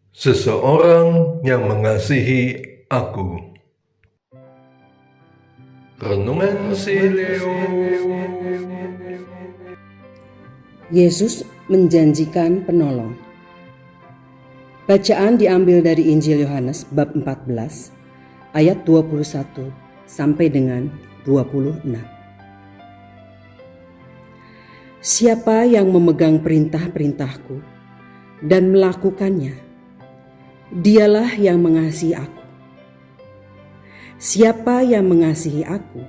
Seseorang yang mengasihi aku. Renungan si Leo. Yesus menjanjikan penolong. Bacaan diambil dari Injil Yohanes bab 14 ayat 21 sampai dengan 26. Siapa yang memegang perintah-perintahku dan melakukannya, dialah yang mengasihi aku. Siapa yang mengasihi aku,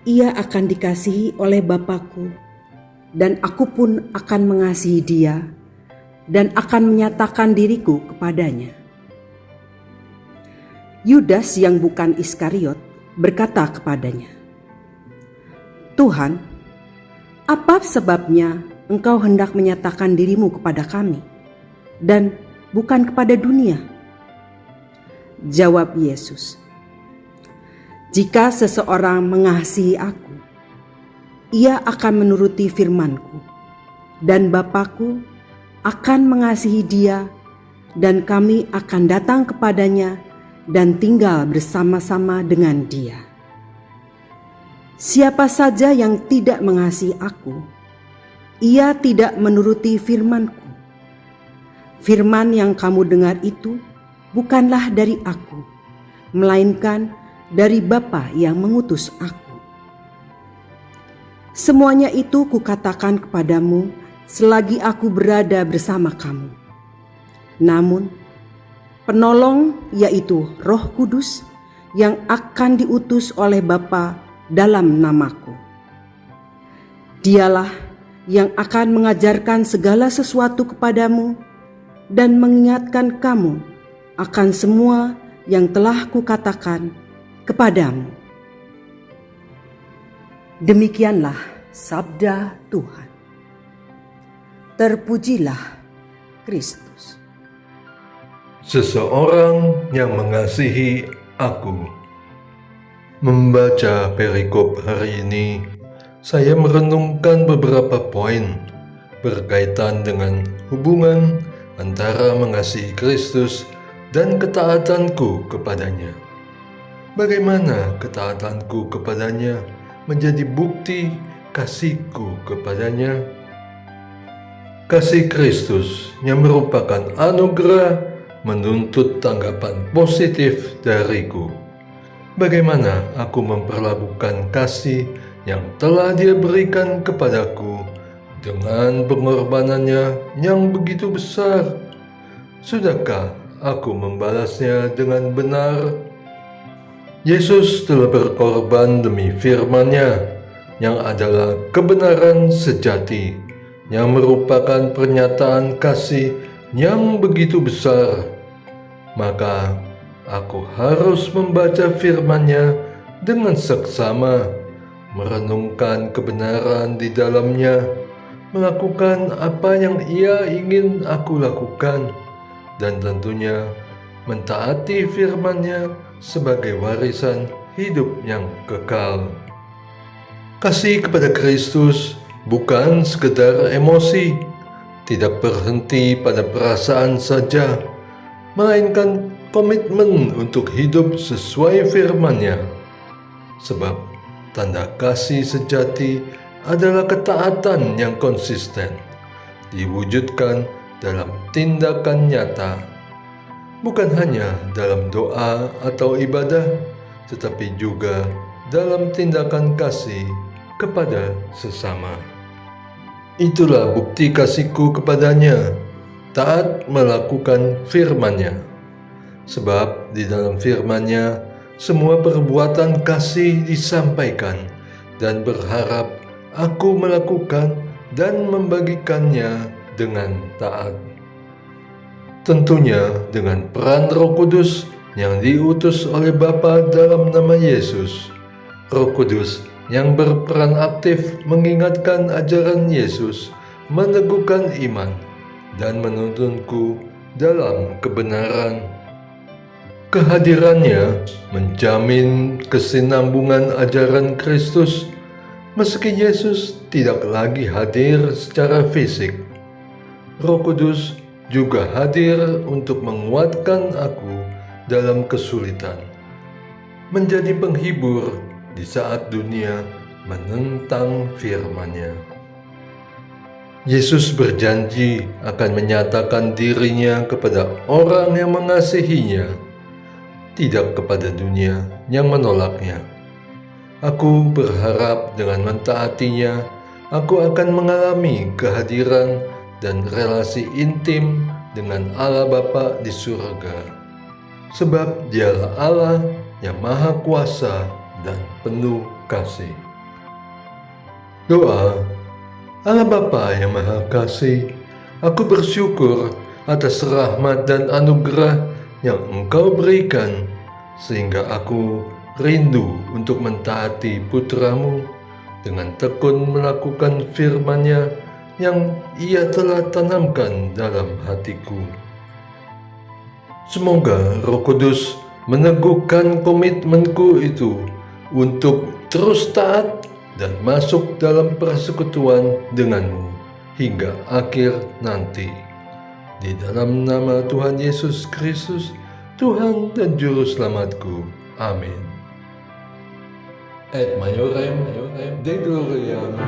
ia akan dikasihi oleh Bapa-Ku, dan aku pun akan mengasihi dia dan akan menyatakan diriku kepadanya. Yudas yang bukan Iskariot berkata kepadanya, "Tuhan, apa sebabnya Engkau hendak menyatakan dirimu kepada kami dan bukan kepada dunia?" Jawab Yesus, "Jika seseorang mengasihi aku, ia akan menuruti firman-Ku, dan Bapa-Ku akan mengasihi dia, dan kami akan datang kepadanya dan tinggal bersama-sama dengan dia. Siapa saja yang tidak mengasihi aku, ia tidak menuruti firman-Ku. Firman yang kamu dengar itu bukanlah dari aku, melainkan dari Bapa yang mengutus aku. Semuanya itu kukatakan kepadamu selagi aku berada bersama kamu. Namun, penolong, yaitu Roh Kudus, yang akan diutus oleh Bapa dalam namaku, dialah yang akan mengajarkan segala sesuatu kepadamu dan mengingatkan kamu akan semua yang telah kukatakan kepadamu." Demikianlah sabda Tuhan. Terpujilah Kristus. Seseorang yang mengasihi aku. Membaca perikop hari ini, saya merenungkan beberapa poin berkaitan dengan hubungan antara mengasihi Kristus dan ketaatanku kepadanya. Bagaimana ketaatanku kepadanya menjadi bukti kasihku kepadanya? Kasih Kristus yang merupakan anugerah menuntut tanggapan positif dariku. Bagaimana aku memperlakukan kasih yang telah Dia berikan kepadaku dengan pengorbanannya yang begitu besar? Sudahkah aku membalasnya dengan benar? Yesus telah berkorban demi firman-Nya yang adalah kebenaran sejati, yang merupakan pernyataan kasih yang begitu besar. Maka aku harus membaca firman-Nya dengan seksama, merenungkan kebenaran di dalamnya, melakukan apa yang Ia ingin aku lakukan, dan tentunya mentaati firman-Nya sebagai warisan hidup yang kekal. Kasih kepada Kristus bukan sekedar emosi, tidak berhenti pada perasaan saja, melainkan komitmen untuk hidup sesuai firman-Nya. Sebab tanda kasih sejati adalah ketaatan yang konsisten, diwujudkan dalam tindakan nyata, bukan hanya dalam doa atau ibadah, tetapi juga dalam tindakan kasih kepada sesama. Itulah bukti kasihku kepadanya, taat melakukan firman-Nya. Sebab di dalam firman-Nya semua perbuatan kasih disampaikan, dan berharap aku melakukan dan membagikannya dengan taat. Tentunya dengan peran Roh Kudus yang diutus oleh Bapa dalam nama Yesus. Roh Kudus yang berperan aktif mengingatkan ajaran Yesus, meneguhkan iman, dan menuntunku dalam kebenaran. Kehadirannya menjamin kesinambungan ajaran Kristus, meski Yesus tidak lagi hadir secara fisik. Roh Kudus juga hadir untuk menguatkan aku dalam kesulitan, menjadi penghibur di saat dunia menentang firman-Nya. Yesus berjanji akan menyatakan dirinya kepada orang yang mengasihinya, tidak kepada dunia yang menolaknya. Aku berharap dengan mentaatinya, aku akan mengalami kehadiran dan relasi intim dengan Allah Bapa di surga. Sebab Dialah Allah yang Maha Kuasa dan penuh kasih. Doa. Allah Bapa yang Maha Kasih, aku bersyukur atas rahmat dan anugerah yang Engkau berikan, sehingga aku rindu untuk mentaati putra-Mu dengan tekun melakukan firman-Nya yang Ia telah tanamkan dalam hatiku. Semoga Roh Kudus meneguhkan komitmenku itu untuk terus taat dan masuk dalam persekutuan dengan-Mu hingga akhir nanti. Di dalam nama Tuhan Yesus Kristus, Tuhan dan Juru Selamatku. Amin. Et Maiorem, Dei Gloriam.